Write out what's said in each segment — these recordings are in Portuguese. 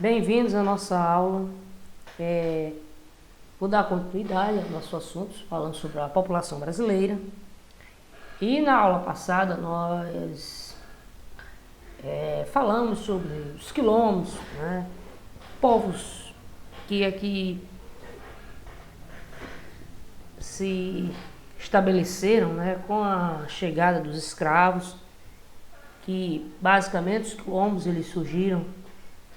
Bem-vindos à nossa aula. Vou dar continuidade aos nossos assuntos, falando sobre a população brasileira. E na aula passada nós falamos sobre os quilombos, né? Povos que aqui se estabeleceram, né, com a chegada dos escravos, que basicamente os quilombos eles surgiram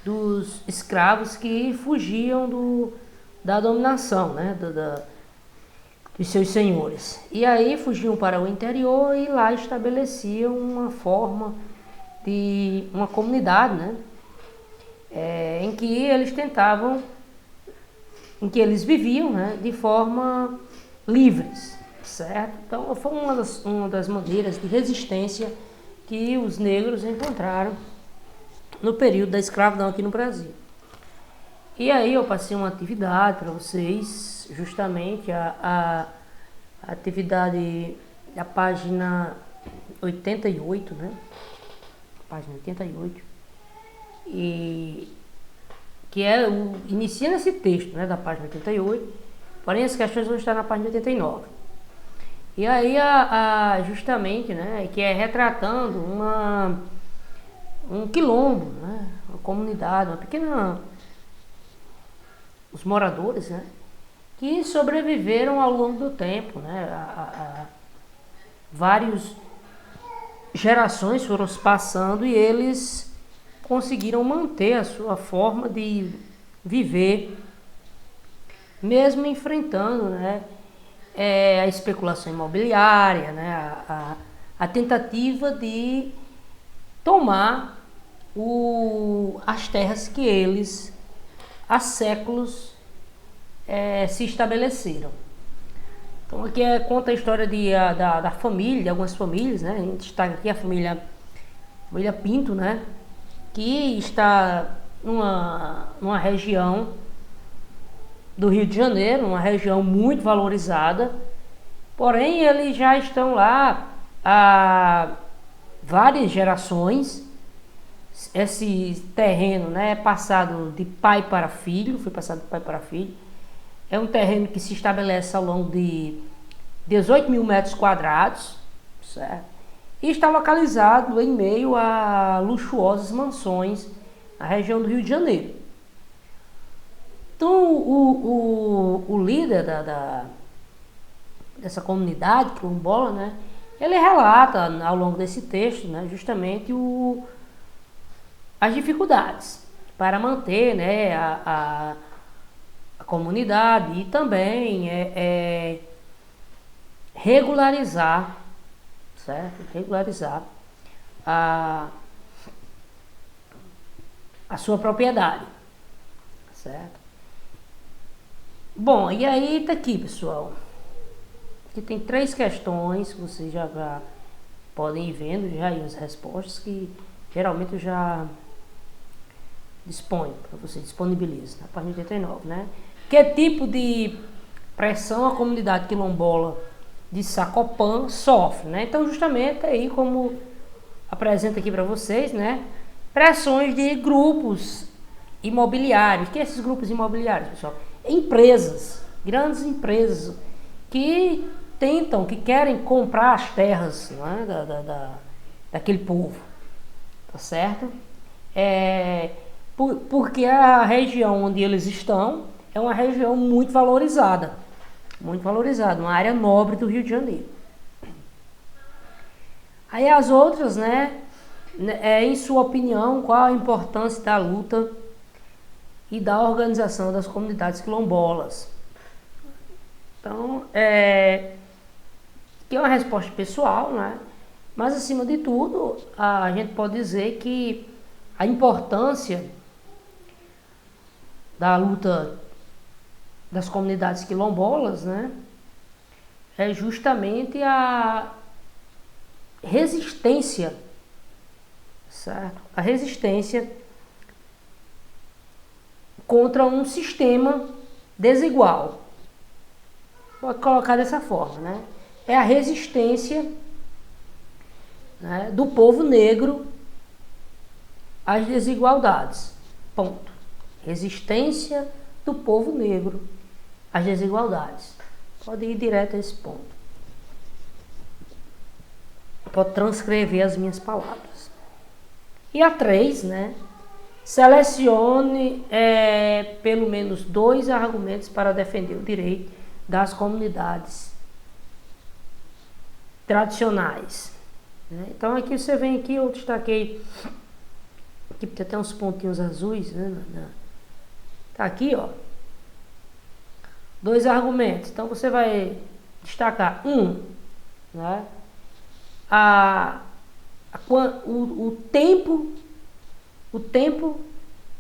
dos escravos que fugiam da dominação, né, dos seus senhores. E aí fugiam para o interior e lá estabeleciam uma forma de uma comunidade, né, em que eles tentavam, em que eles viviam, né, de forma livres, certo? Então foi uma das maneiras de resistência que os negros encontraram no período da escravidão aqui no Brasil. E aí eu passei uma atividade para vocês, justamente a atividade da página 88, né? Página 88. E que inicia nesse texto, né, da página 88, porém as questões vão estar na página 89. E aí justamente, né, que é retratando um quilombo, né, uma comunidade, uma pequena, os moradores, né, que sobreviveram ao longo do tempo, né, várias gerações foram se passando e eles conseguiram manter a sua forma de viver, mesmo enfrentando, né, a especulação imobiliária, né, a tentativa de tomar as terras que eles há séculos se estabeleceram. Então aqui conta a história da família, de algumas famílias, né? A gente está aqui a família Pinto, né? Que está numa região do Rio de Janeiro, uma região muito valorizada, porém eles já estão lá há várias gerações. Esse terreno, né, é passado de pai para filho, foi passado de pai para filho. É um terreno que se estabelece ao longo de 18 mil metros quadrados, certo? E está localizado em meio a luxuosas mansões na região do Rio de Janeiro. Então o líder dessa comunidade quilombola, né, ele relata ao longo desse texto, né, justamente as dificuldades para manter, né, a comunidade e também regularizar, certo? Regularizar a sua propriedade, certo? Bom, e aí tá aqui, pessoal. Aqui tem 3 questões que vocês já podem ir vendo já aí as respostas que geralmente eu já disponho para você, disponibilizo na página 89, né? Que tipo de pressão a comunidade quilombola de Sacopã sofre, né? Então justamente aí como apresento aqui para vocês, né? Pressões de grupos imobiliários. Que esses grupos imobiliários, pessoal? Empresas, grandes empresas que que querem comprar as terras, né, daquele povo, tá certo? Porque a região onde eles estão é uma região muito valorizada, uma área nobre do Rio de Janeiro. Aí as outras, né, em sua opinião, qual a importância da luta e da organização das comunidades quilombolas? Então, que é uma resposta pessoal, né? Mas acima de tudo, a gente pode dizer que a importância da luta das comunidades quilombolas, né, é justamente a resistência, certo? A resistência contra um sistema desigual. Pode colocar dessa forma, né? É a resistência, né, do povo negro às desigualdades. Ponto. resistência do povo negro às desigualdades. Pode ir direto a esse ponto. Pode transcrever as minhas palavras. E a 3, né? Selecione pelo menos 2 argumentos para defender o direito das comunidades tradicionais. Né? Então aqui você vem aqui, eu destaquei, aqui tem até uns pontinhos azuis, né? Tá aqui, ó. 2 argumentos. Então você vai destacar né? O tempo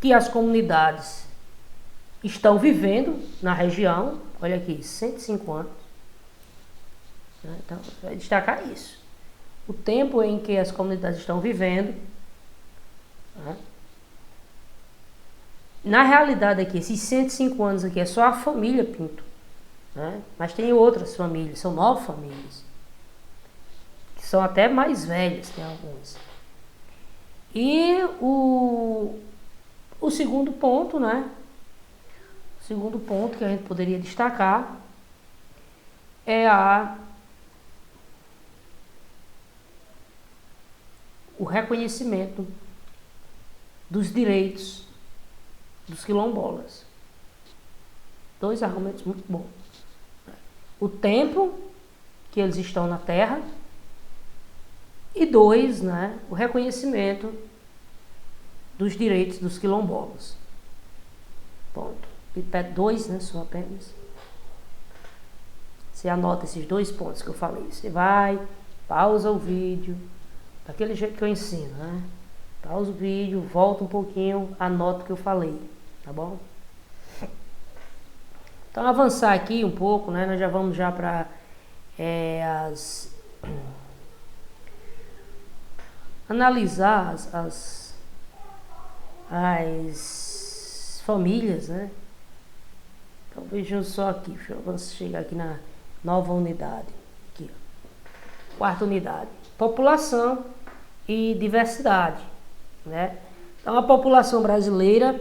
que as comunidades estão vivendo na região, olha aqui, 105 anos. Né? Então você vai destacar isso. O tempo em que as comunidades estão vivendo. Né? Na realidade aqui, esses 105 anos aqui é só a família Pinto, né? Mas tem outras famílias, são 9 famílias, que são até mais velhas, tem algumas. E o segundo ponto, né? O segundo ponto que a gente poderia destacar é o reconhecimento dos direitos dos quilombolas. 2 argumentos muito bons. O tempo que eles estão na terra e 2, né, o reconhecimento dos direitos dos quilombolas. Ponto. 2, né, só apenas. Você anota esses 2 pontos que eu falei. Você vai, pausa o vídeo, daquele jeito que eu ensino, né? Pausa o vídeo, volta um pouquinho, anota o que eu falei, tá bom? Então, avançar aqui um pouco, né? Nós já vamos já para analisar as famílias, né? Então, vejam só aqui, vamos chegar aqui na nova unidade, aqui, ó. 4ª unidade, população e diversidade, né? Então, a população brasileira,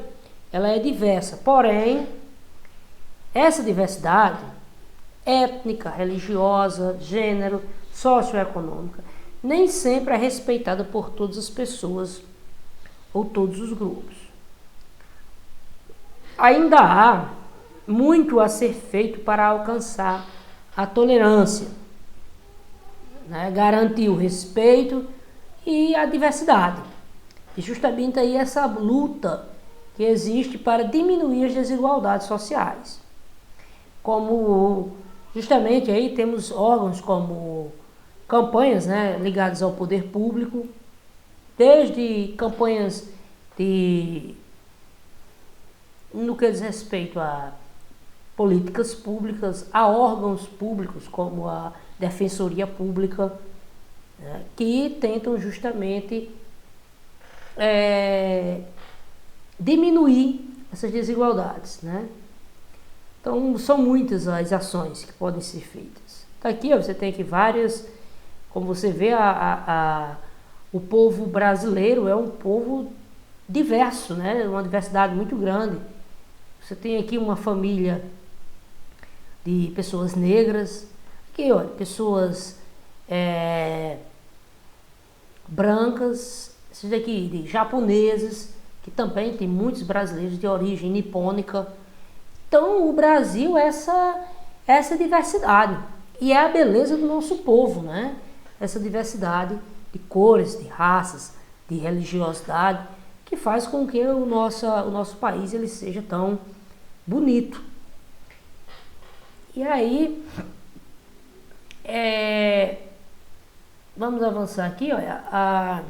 ela é diversa, porém, essa diversidade étnica, religiosa, gênero, socioeconômica, nem sempre é respeitada por todas as pessoas ou todos os grupos. Ainda há muito a ser feito para alcançar a tolerância, né? Garantir o respeito e a diversidade. E justamente aí essa luta que existe para diminuir as desigualdades sociais. Como justamente aí temos órgãos como campanhas, né, ligadas ao poder público, desde campanhas no que diz respeito a políticas públicas, a órgãos públicos como a Defensoria Pública, né, que tentam justamente diminuir essas desigualdades, né? Então, são muitas as ações que podem ser feitas. Tá aqui, ó, você tem aqui várias, como você vê, o povo brasileiro é um povo diverso, né? Uma diversidade muito grande. Você tem aqui uma família de pessoas negras, aqui, ó, pessoas brancas, esses daqui de japoneses, que também tem muitos brasileiros de origem nipônica. Então, o Brasil é essa diversidade, e é a beleza do nosso povo, né? Essa diversidade de cores, de raças, de religiosidade, que faz com que o nosso país ele seja tão bonito. E aí, vamos avançar aqui, olha,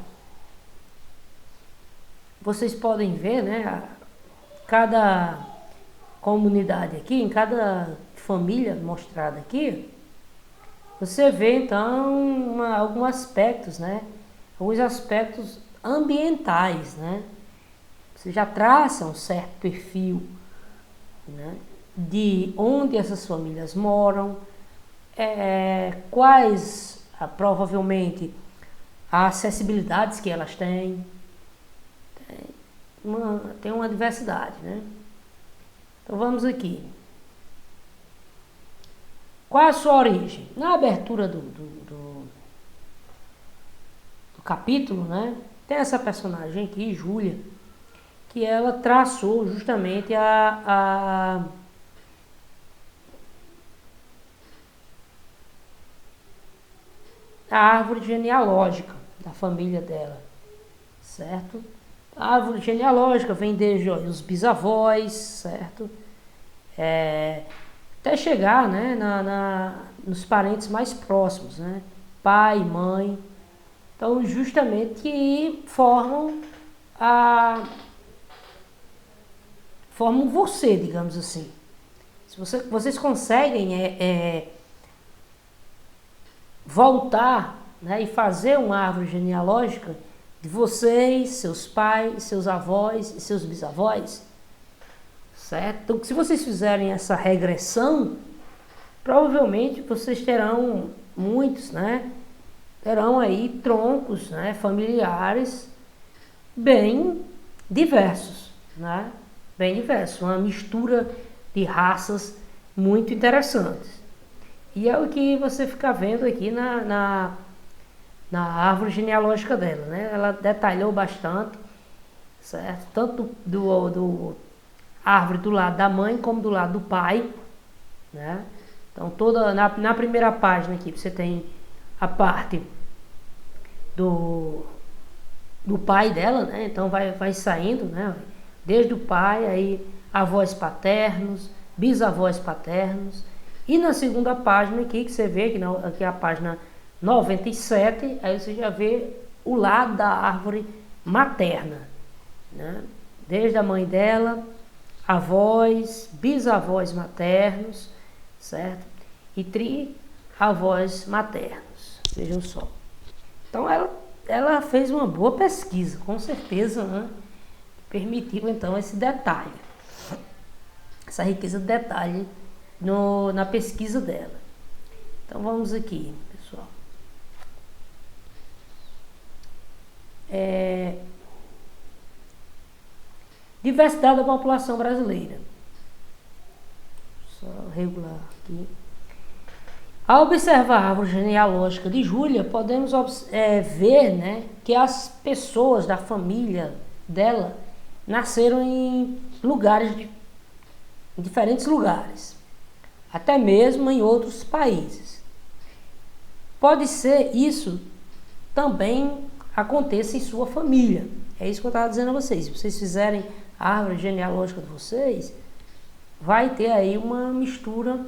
vocês podem ver, né, cada comunidade aqui, em cada família mostrada aqui, você vê então alguns aspectos, né? Alguns aspectos ambientais, né? Você já traça um certo perfil, né, de onde essas famílias moram, quais provavelmente as acessibilidades que elas têm. tem uma diversidade, né? Então vamos aqui. Qual é a sua origem? Na abertura do capítulo, né? Tem essa personagem aqui, Júlia, que ela traçou justamente a árvore genealógica da família dela, certo? A árvore genealógica vem desde os bisavós, certo? Até chegar, né, nos parentes mais próximos, né? Pai, mãe. Então, justamente que formam você, digamos assim. Se vocês conseguem voltar, né, e fazer uma árvore genealógica de vocês, seus pais, seus avós e seus bisavós, certo? Então, se vocês fizerem essa regressão, provavelmente vocês terão muitos, né? Terão aí troncos, né, familiares bem diversos, né? Bem diversos, uma mistura de raças muito interessantes. E é o que você fica vendo aqui na árvore genealógica dela, né? Ela detalhou bastante, certo? Tanto do árvore do lado da mãe como do lado do pai, né? Então na primeira página aqui você tem a parte do pai dela, né? Então vai saindo, né? Desde o pai, aí avós paternos, bisavós paternos. E na segunda página aqui, que você vê, aqui é a página 97, aí você já vê o lado da árvore materna, né? Desde a mãe dela, avós, bisavós maternos, certo? E tri-avós maternos, vejam só. Então ela fez uma boa pesquisa, com certeza, né? Permitiu então esse detalhe, essa riqueza de detalhe na pesquisa dela. Então vamos aqui, pessoal. Diversidade da população brasileira. Só regular aqui. Ao observar a árvore genealógica de Júlia, podemos ver, né, que as pessoas da família dela nasceram em diferentes lugares, até mesmo em outros países. Pode ser isso também aconteça em sua família. É isso que eu estava dizendo a vocês. Se vocês fizerem a árvore genealógica de vocês, vai ter aí uma mistura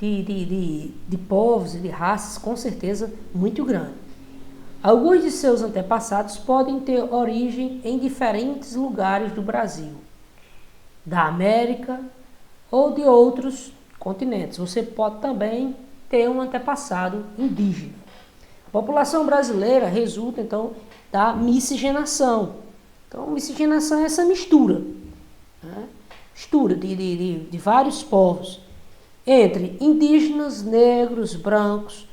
de povos e de raças, com certeza, muito grande. Alguns de seus antepassados podem ter origem em diferentes lugares do Brasil, da América ou de outros continentes. Você pode também ter um antepassado indígena. A população brasileira resulta, então, da miscigenação. Então, miscigenação é essa mistura, né? Mistura de vários povos, entre indígenas, negros, brancos,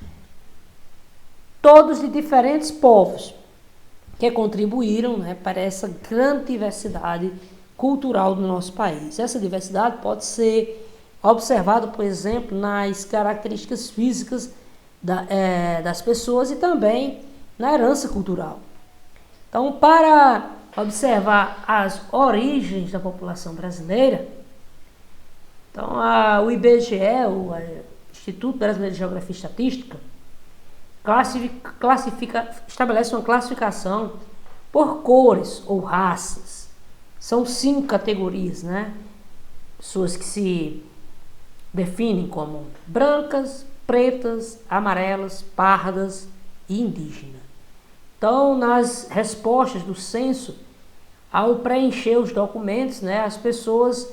todos de diferentes povos, que contribuíram, né, para essa grande diversidade cultural do nosso país. Essa diversidade pode ser observada, por exemplo, nas características físicas das pessoas e também na herança cultural. Então, para observar as origens da população brasileira, então o IBGE, o Instituto Brasileiro de Geografia e Estatística, estabelece uma classificação por cores ou raças. São 5 categorias, né? Pessoas que se definem como brancas, pretas, amarelas, pardas e indígenas. Então, nas respostas do censo, ao preencher os documentos, né, as pessoas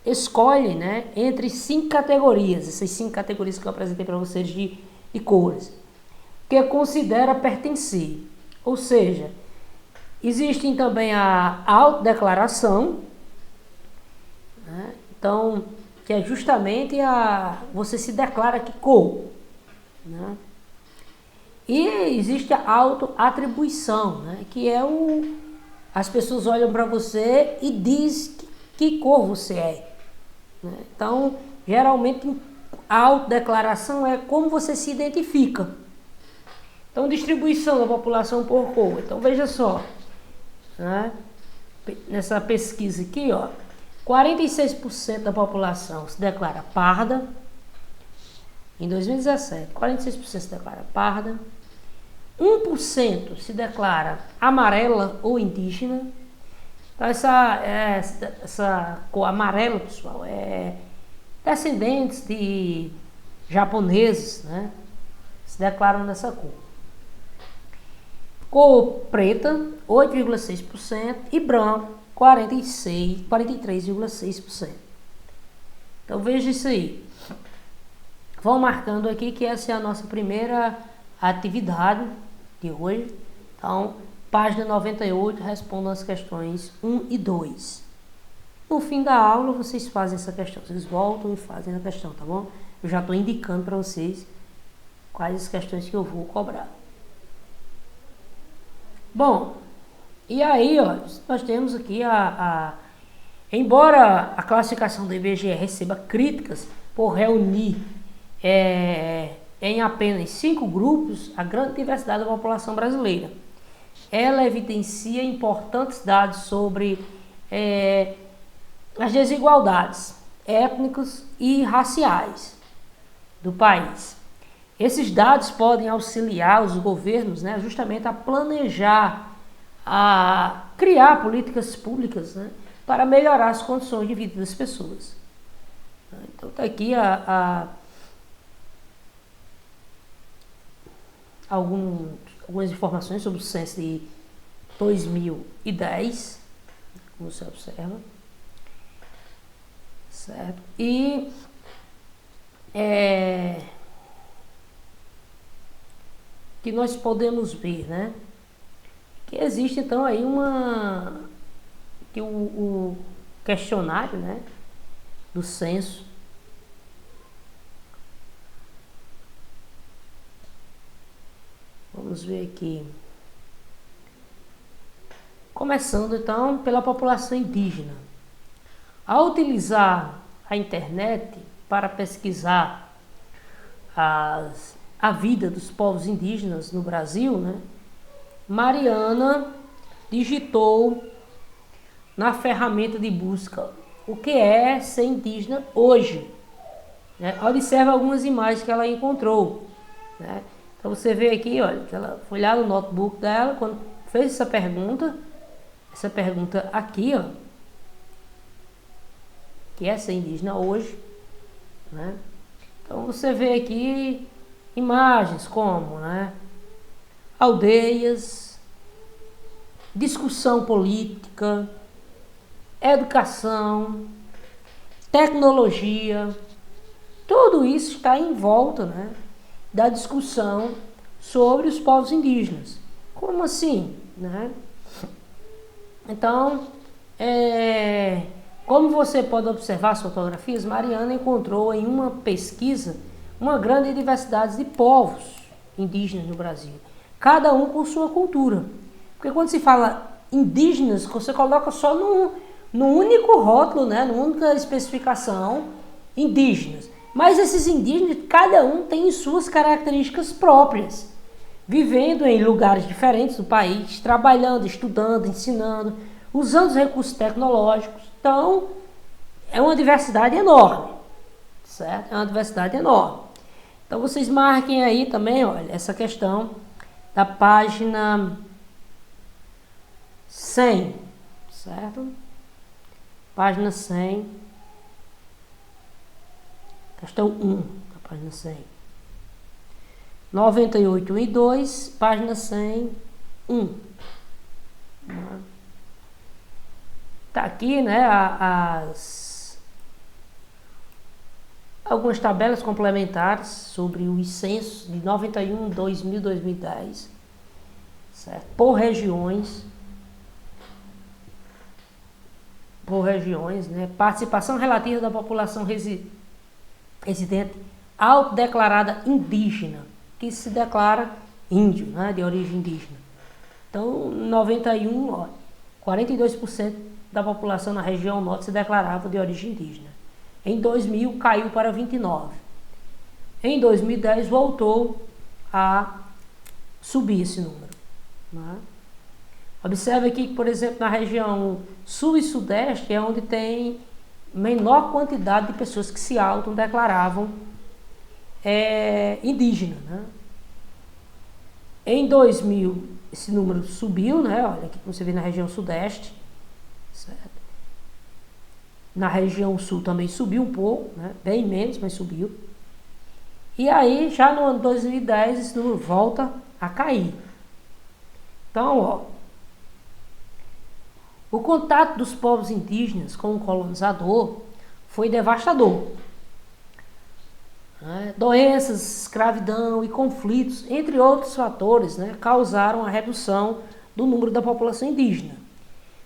escolhem, né, entre 5 categorias, essas 5 categorias que eu apresentei para vocês de cores, que considera pertencer. Ou seja, existem também a autodeclaração, né, então, que é justamente você se declara que cor, né? E existe a autoatribuição, né, que é as pessoas olham para você e diz que cor você é, né? Então, geralmente, a autodeclaração é como você se identifica. Então, distribuição da população por cor. Então, veja só, né? Nessa pesquisa aqui, ó, 46% da população se declara parda. Em 2017, 46% se declara parda. 1% se declara amarela ou indígena. Então, essa cor amarela, pessoal, é descendentes de japoneses, né? Se declaram dessa cor. Cor preta, 8,6%, e branco, 43,6%. Então veja isso aí. Vão marcando aqui que essa é a nossa primeira atividade de hoje. Então, página 98, respondam as questões 1 e 2. No fim da aula, vocês fazem essa questão. Vocês voltam e fazem a questão, tá bom? Eu já estou indicando para vocês quais as questões que eu vou cobrar. Bom, e aí, ó, nós temos aqui embora a classificação do IBGE receba críticas por reunir em apenas 5 grupos a grande diversidade da população brasileira, ela evidencia importantes dados sobre as desigualdades étnicas e raciais do país. Esses dados podem auxiliar os governos, né, justamente a planejar, a criar políticas públicas, né, para melhorar as condições de vida das pessoas. Então está aqui algumas informações sobre o censo de 2010, como você observa, certo? E que nós podemos ver, né, que existe então aí que o questionário, né, do censo vamos ver aqui, começando então pela população indígena. Ao utilizar a internet para pesquisar a vida dos povos indígenas no Brasil, né, Mariana digitou na ferramenta de busca o que é ser indígena hoje, né? Observe algumas imagens que ela encontrou, né? Então você vê aqui, olha, que ela foi lá no notebook dela, quando fez essa pergunta aqui, ó, que é ser indígena hoje, né? Então você vê aqui imagens como, né, aldeias, discussão política, educação, tecnologia, tudo isso está em volta, né, da discussão sobre os povos indígenas. Como assim, né? Então, como você pode observar as fotografias, Mariana encontrou em uma pesquisa uma grande diversidade de povos indígenas no Brasil, cada um com sua cultura. Porque quando se fala indígenas, você coloca só no único rótulo, né, numa única especificação, indígenas. Mas esses indígenas, cada um tem suas características próprias, vivendo em lugares diferentes do país, trabalhando, estudando, ensinando, usando os recursos tecnológicos. Então, é uma diversidade enorme, certo? É uma diversidade enorme. Então, vocês marquem aí também, olha, essa questão da página 100, certo? Página 100, questão 1 da página 100. 98, 1 e 2, página 100, 1. Tá aqui, né, algumas tabelas complementares sobre os censos de 91, 2000, 2010, certo? Por regiões, né? Participação relativa da população residente autodeclarada indígena, que se declara índio, né, de origem indígena. Então, 91, ó, 42% da população na região norte se declarava de origem indígena. Em 2000 caiu para 29%. Em 2010 voltou a subir esse número, né? Observe aqui que, por exemplo, na região sul e sudeste é onde tem menor quantidade de pessoas que se autodeclaravam indígena, né? Em 2000 esse número subiu, né? Olha aqui você vê na região sudeste, certo? Na região sul também subiu um pouco, né? Bem menos, mas subiu. E aí já no ano 2010 esse número volta a cair. Então, ó, o contato dos povos indígenas com o colonizador foi devastador. Doenças, escravidão e conflitos, entre outros fatores, né, causaram a redução do número da população indígena.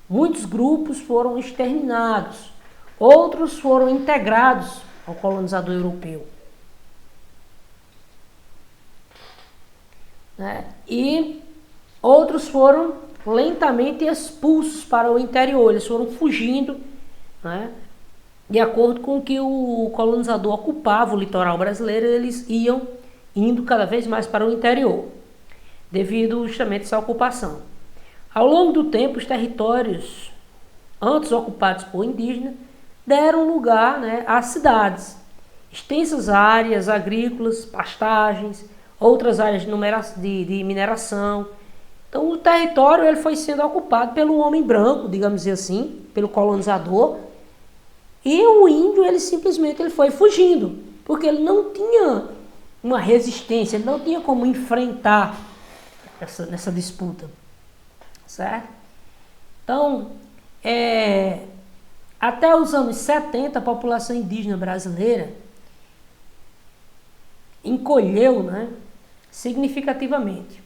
Muitos grupos foram exterminados, outros foram integrados ao colonizador europeu. E outros foram lentamente expulsos para o interior, eles foram fugindo, né? De acordo com que o colonizador ocupava o litoral brasileiro, eles iam indo cada vez mais para o interior, devido justamente a essa ocupação. Ao longo do tempo, os territórios antes ocupados por indígenas deram lugar, né, às cidades, extensas áreas agrícolas, pastagens, outras áreas de mineração. Então o território ele foi sendo ocupado pelo homem branco, digamos assim, pelo colonizador, e o índio ele simplesmente ele foi fugindo, porque ele não tinha uma resistência, ele não tinha como enfrentar nessa disputa, certo? Então, até os anos 70, a população indígena brasileira encolheu, né, significativamente.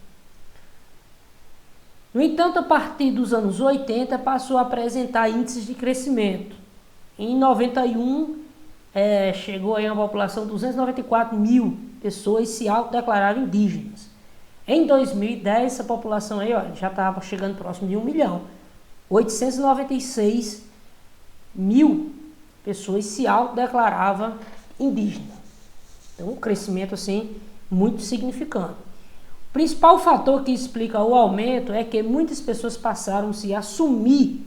No entanto, a partir dos anos 80, passou a apresentar índices de crescimento. Em 91, chegou aí uma população de 294 mil pessoas se autodeclararam indígenas. Em 2010, essa população aí, olha, já estava chegando próximo de 1 milhão. 896 mil pessoas se autodeclaravam indígenas. Então, um crescimento assim muito significante. O principal fator que explica o aumento é que muitas pessoas passaram a se assumir,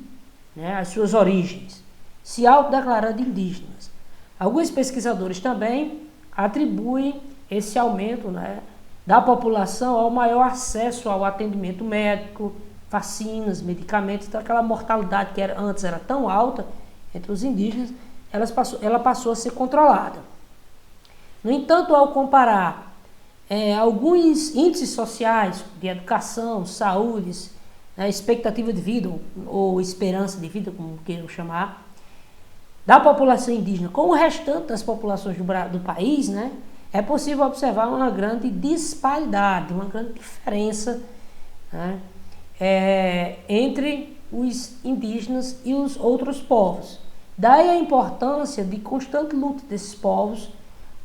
né, as suas origens, se autodeclarando indígenas. Alguns pesquisadores também atribuem esse aumento, né, da população ao maior acesso ao atendimento médico, vacinas, medicamentos. Então, aquela mortalidade que antes era tão alta entre os indígenas, ela passou a ser controlada. No entanto, ao comparar alguns índices sociais de educação, saúde, expectativa de vida ou esperança de vida, como queiram chamar, da população indígena com o restante das populações do país, né, é possível observar uma grande disparidade, uma grande diferença, né, entre os indígenas e os outros povos. Daí a importância de constante luta desses povos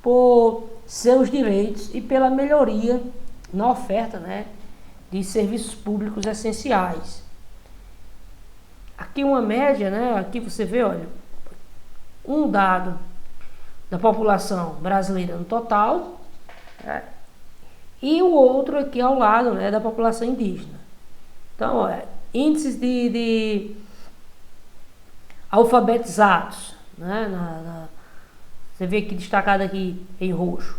por seus direitos e pela melhoria na oferta, né, de serviços públicos essenciais. Aqui uma média, né, aqui você vê, olha, um dado da população brasileira no total, né, e o outro aqui ao lado, né, da população indígena. Então, olha, índices de alfabetizados, né, você vê aqui destacado aqui em roxo,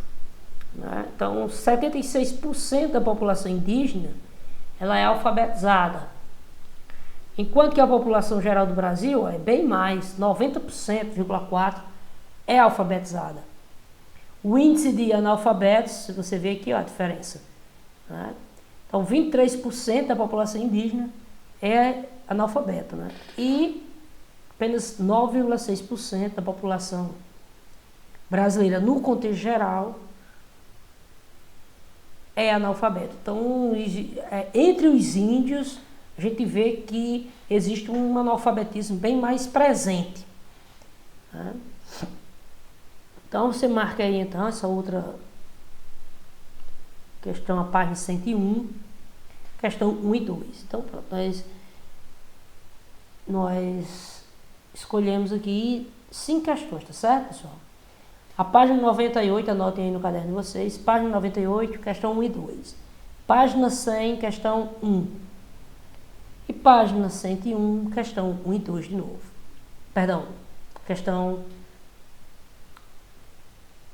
né? Então, 76% da população indígena ela é alfabetizada, enquanto que a população geral do Brasil é bem mais, 90,4% é alfabetizada. O índice de analfabetos, você vê aqui, ó, a diferença, né? Então, 23% da população indígena é analfabeta, né? E apenas 9,6% da população brasileira, no contexto geral, é analfabeto. Então, entre os índios, a gente vê que existe um analfabetismo bem mais presente, né? Então, você marca aí, então, essa outra questão, a página 101, questão 1 e 2. Então, pronto, nós nós escolhemos aqui 5 questões, tá certo, pessoal? A página 98, anotem aí no caderno de vocês, página 98, questão 1 e 2. Página 100, questão 1. E página 101, questão 1 e 2 de novo. Perdão, questão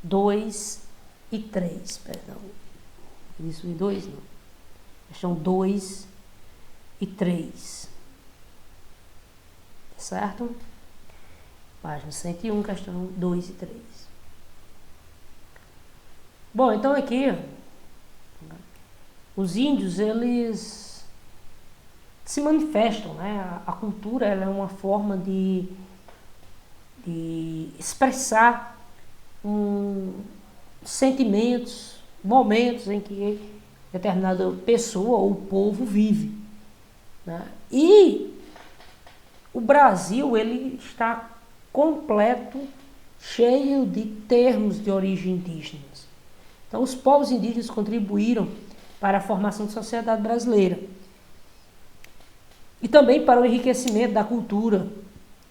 2 e 3, perdão. Isso e 2 não. Questão 2 e 3. Certo? Página 101, questão 2 e 3. Bom, então aqui, os índios, eles se manifestam, né? A cultura, ela é uma forma de expressar sentimentos, momentos em que determinada pessoa ou povo vive, né? E o Brasil, ele está completo, cheio de termos de origem indígena. Então, os povos indígenas contribuíram para a formação da sociedade brasileira e também para o enriquecimento da cultura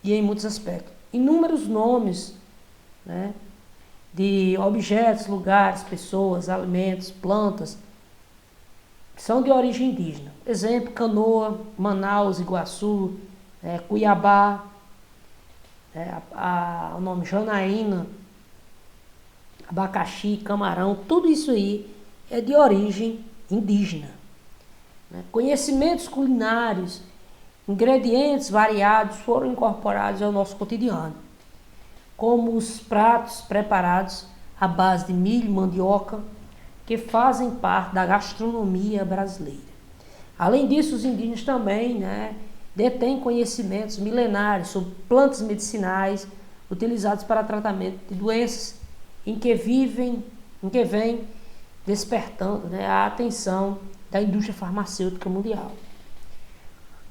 e em muitos aspectos. Inúmeros nomes, né, de objetos, lugares, pessoas, alimentos, plantas, são de origem indígena. Exemplo, Canoa, Manaus, Iguaçu, Cuiabá, o nome Janaína, abacaxi, camarão, tudo isso aí é de origem indígena. Né? Conhecimentos culinários, ingredientes variados foram incorporados ao nosso cotidiano, como os pratos preparados à base de milho e mandioca, que fazem parte da gastronomia brasileira. Além disso, os indígenas também, né, detêm conhecimentos milenares sobre plantas medicinais utilizadas para tratamento de doenças em que vem despertando, né, a atenção da indústria farmacêutica mundial.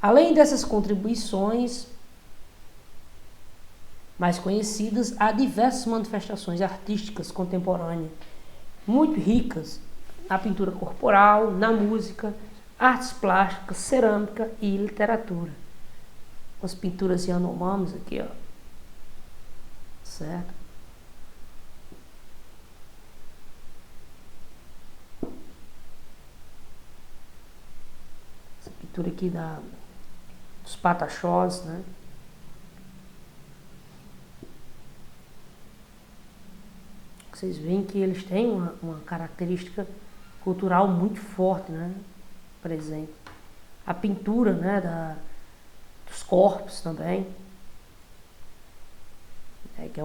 Além dessas contribuições mais conhecidas, há diversas manifestações artísticas contemporâneas, muito ricas na pintura corporal, na música, artes plásticas, cerâmica e literatura. As pinturas Yanomamis aqui, ó. Certo? Essa pintura aqui dos Pataxós, né? Vocês veem que eles têm uma característica cultural muito forte, né? Presente. A pintura, né, dos corpos também, que é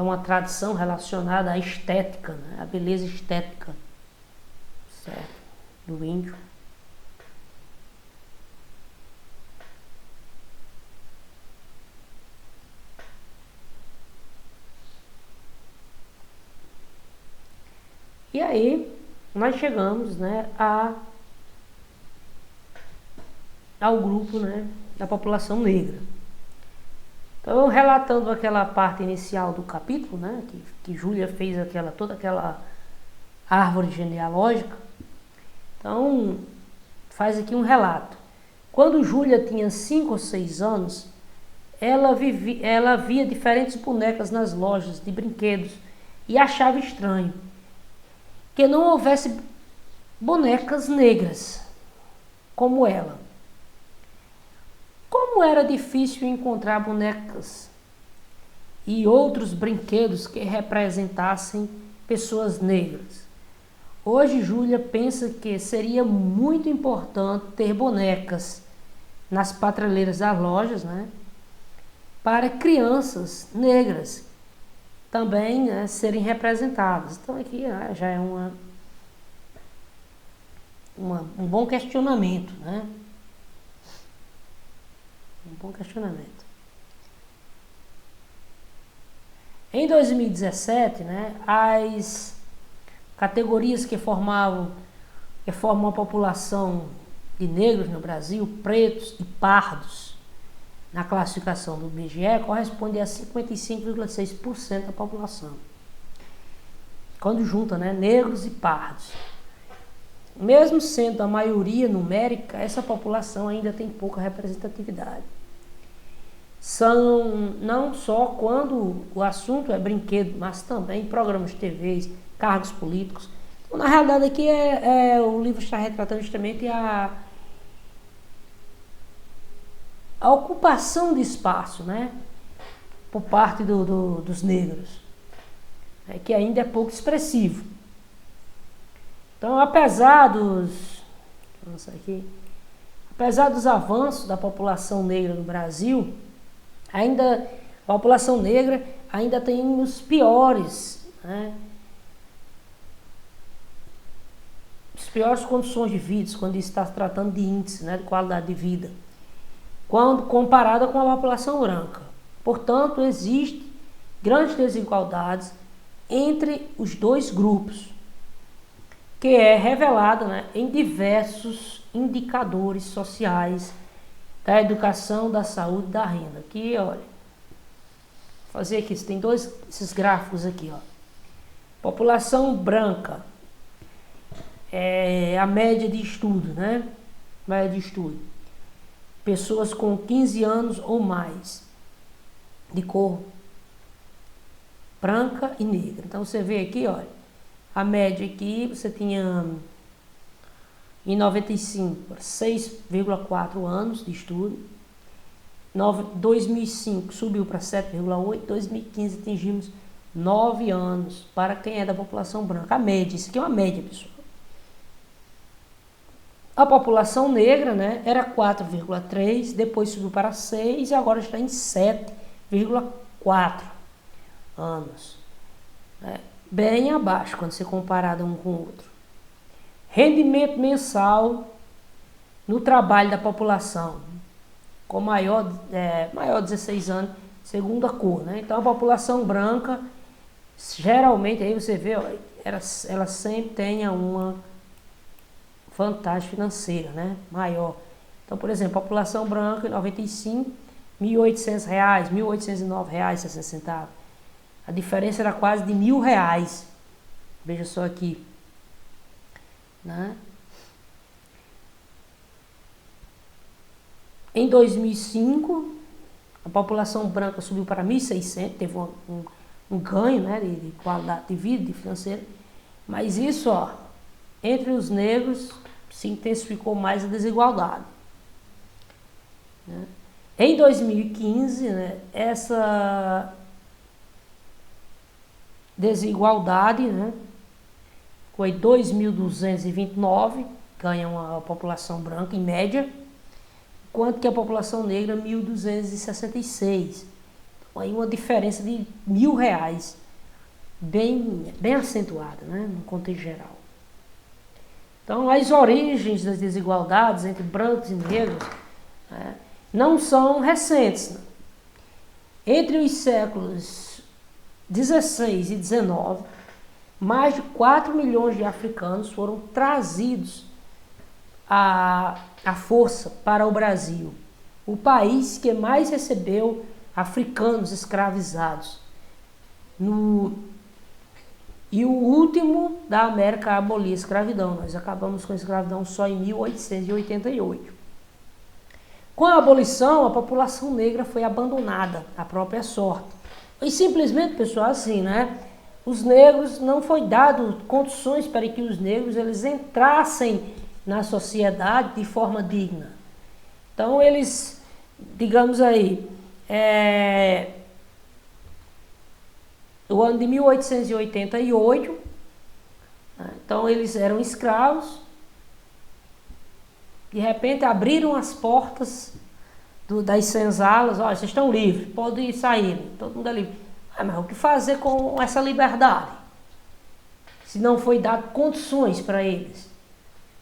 uma tradição relacionada à estética, né? À beleza estética, certo? Do índio. E aí nós chegamos, né, ao grupo, né, da população negra. Então, relatando aquela parte inicial do capítulo, né, que Júlia fez toda aquela árvore genealógica, então faz aqui um relato. Quando Júlia tinha 5 ou 6 anos, ela via diferentes bonecas nas lojas de brinquedos e achava estranho que não houvesse bonecas negras como ela. Como era difícil encontrar bonecas e outros brinquedos que representassem pessoas negras. Hoje, Júlia pensa que seria muito importante ter bonecas nas prateleiras das lojas, né, para crianças negras também, né, serem representadas. Então aqui já é um bom questionamento, né? Um bom questionamento. Em 2017, né, as categorias que formam a população de negros no Brasil, pretos e pardos, na classificação do IBGE, corresponde a 55,6% da população. Quando junta, né, negros e pardos. mesmo sendo a maioria numérica, essa população ainda tem pouca representatividade. São não só quando o assunto é brinquedo, mas também programas de TV, cargos políticos. Então, na realidade aqui o livro está retratando justamente a ocupação de espaço, né, por parte dos negros, que ainda é pouco expressivo. Então, apesar dos avanços da população negra no Brasil, a população negra ainda tem os piores, né, as piores condições de vida, quando está se tratando de índice, né, de qualidade de vida, quando comparada com a população branca. Portanto, existem grandes desigualdades entre os dois grupos, que é revelada, né, em diversos indicadores sociais da educação, da saúde, da renda. Aqui, olha, vou fazer aqui, tem esses gráficos aqui, ó. População branca, a média de estudo, né? Média de estudo. Pessoas com 15 anos ou mais, de cor branca e negra. Então você vê aqui, olha, a média aqui, você tinha em 95, 6,4 anos de estudo. 2005 subiu para 7,8, 2015 atingimos 9 anos para quem é da população branca. A média, isso aqui é uma média, pessoal. A população negra, né, era 4,3, depois subiu para 6 e agora está em 7,4 anos. Bem abaixo quando se comparado um com o outro. Rendimento mensal no trabalho da população, com maior de 16 anos, segundo a cor, né? Então a população branca, geralmente, aí você vê, ó, ela sempre tem uma vantagem financeira, né, maior. Então, por exemplo, a população branca em 95, R$ 1.800, R$ 1.809,60. A diferença era quase de R$ 1.000. Veja só aqui, né? Em 2005, a população branca subiu para 1.600, teve um ganho, né, de qualidade de vida, de financeira. Mas isso, ó, entre os negros se intensificou mais a desigualdade, né? Em 2015, né, essa desigualdade, né, foi 2.229, ganha a população branca em média, enquanto que a população negra 1.266. Então, aí uma diferença de R$ 1.000, bem acentuada, né, no contexto geral. Então, as origens das desigualdades entre brancos e negros, né, não são recentes. Entre os séculos 16 e 19, mais de 4 milhões de africanos foram trazidos à força para o Brasil, o país que mais recebeu africanos escravizados. E o último da América a abolir a escravidão. Nós acabamos com a escravidão só em 1888. Com a abolição, a população negra foi abandonada à própria sorte. E simplesmente, pessoal, assim, né? Os negros, não foi dado condições para que os negros eles entrassem na sociedade de forma digna. Então, eles, digamos aí, o ano de 1888, né? Então eles eram escravos, de repente abriram as portas das senzalas, olha, vocês estão livres, podem sair, todo mundo é livre. Mas o que fazer com essa liberdade? Se não foi dado condições para eles,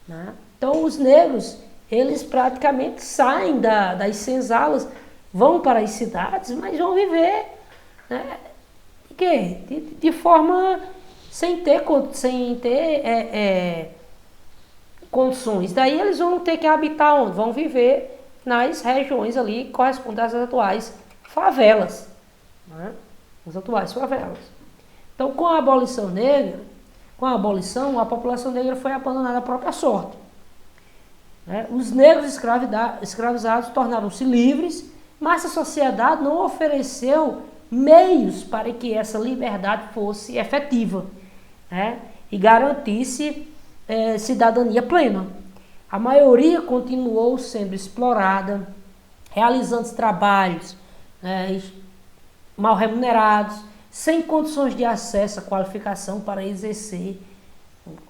né? Então os negros, eles praticamente saem das senzalas, vão para as cidades, mas vão viver, né, de forma sem ter condições. Daí eles vão ter que habitar onde? Vão viver nas regiões ali que correspondem às atuais favelas, né? As atuais favelas. Então, com a abolição negra, com a abolição, a população negra foi abandonada à própria sorte. Os negros escravizados tornaram-se livres, mas a sociedade não ofereceu meios para que essa liberdade fosse efetiva, e garantisse cidadania plena. A maioria continuou sendo explorada, realizando trabalhos mal remunerados, sem condições de acesso à qualificação para exercer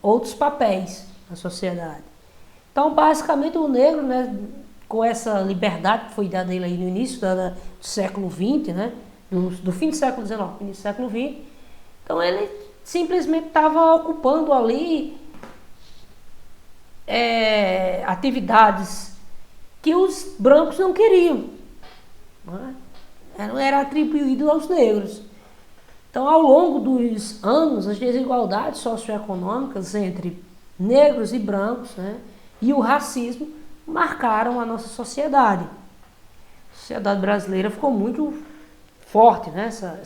outros papéis na sociedade. Então, basicamente, o negro, com essa liberdade que foi dada a ele aí no início do século XX, do fim do século XIX, início do século XX, então ele simplesmente estava ocupando ali atividades que os brancos não queriam. Não era atribuído aos negros. Então, ao longo dos anos, as desigualdades socioeconômicas entre negros e brancos, e o racismo marcaram a nossa sociedade. A sociedade brasileira ficou muito forte, essa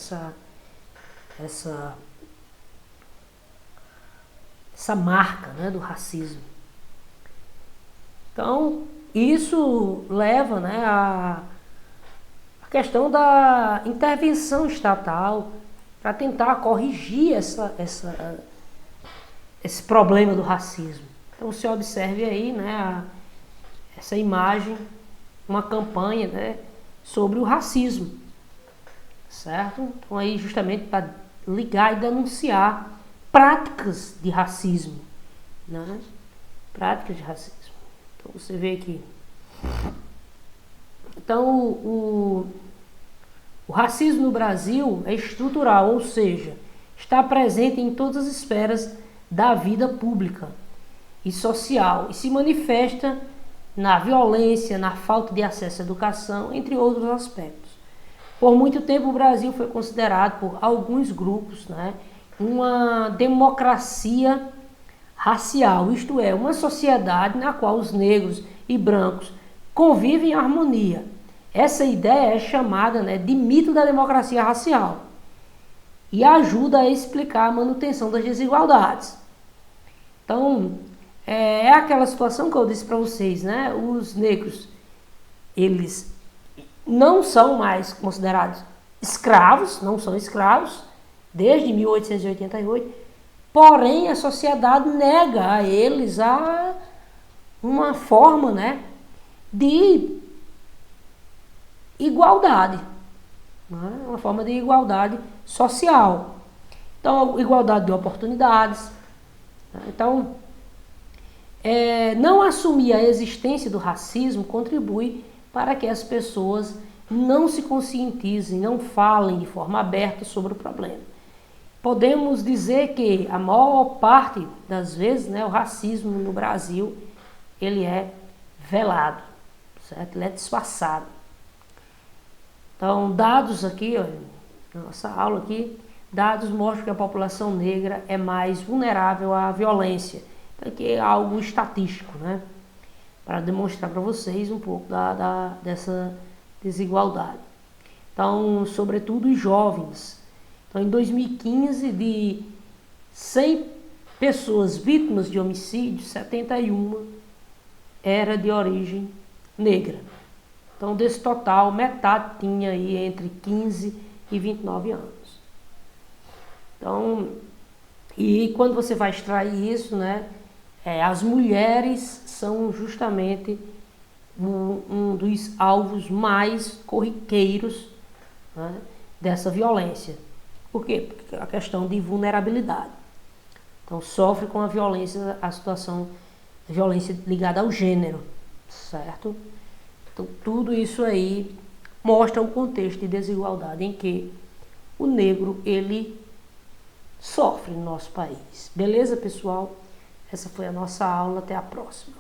marca, do racismo. Então, isso leva, a questão da intervenção estatal para tentar corrigir esse problema do racismo. Então, você observe aí, essa imagem, uma campanha, sobre o racismo, certo? Então, aí justamente para ligar e denunciar práticas de racismo, práticas de racismo. Então, você vê aqui. Então, o racismo no Brasil é estrutural, ou seja, está presente em todas as esferas da vida pública e social e se manifesta na violência, na falta de acesso à educação, entre outros aspectos. Por muito tempo, o Brasil foi considerado por alguns grupos, uma democracia racial, isto é, uma sociedade na qual os negros e brancos convivem em harmonia. Essa ideia é chamada de mito da democracia racial e ajuda a explicar a manutenção das desigualdades. Então, é aquela situação que eu disse para vocês, os negros, eles não são mais considerados escravos, não são escravos, desde 1888, porém a sociedade nega a eles uma forma, de igualdade, uma forma de igualdade social. Então, igualdade de oportunidades. Então, não assumir a existência do racismo contribui para que as pessoas não se conscientizem, não falem de forma aberta sobre o problema. Podemos dizer que a maior parte das vezes, o racismo no Brasil, ele é velado, certo? Ele é disfarçado. Então, dados aqui, na nossa aula aqui, dados mostram que a população negra é mais vulnerável à violência. Então, aqui é algo estatístico, para demonstrar para vocês um pouco dessa desigualdade. Então, sobretudo os jovens. Então, em 2015, de 100 pessoas vítimas de homicídio, 71 era de origem negra. Então, desse total, metade tinha aí entre 15 e 29 anos. Então, e quando você vai extrair isso, as mulheres são justamente um dos alvos mais corriqueiros dessa violência. Por quê? Porque a questão de vulnerabilidade. Então, sofre com a violência, a violência ligada ao gênero, certo? Então, tudo isso aí mostra um contexto de desigualdade em que o negro, ele sofre no nosso país. Beleza, pessoal? Essa foi a nossa aula. Até a próxima.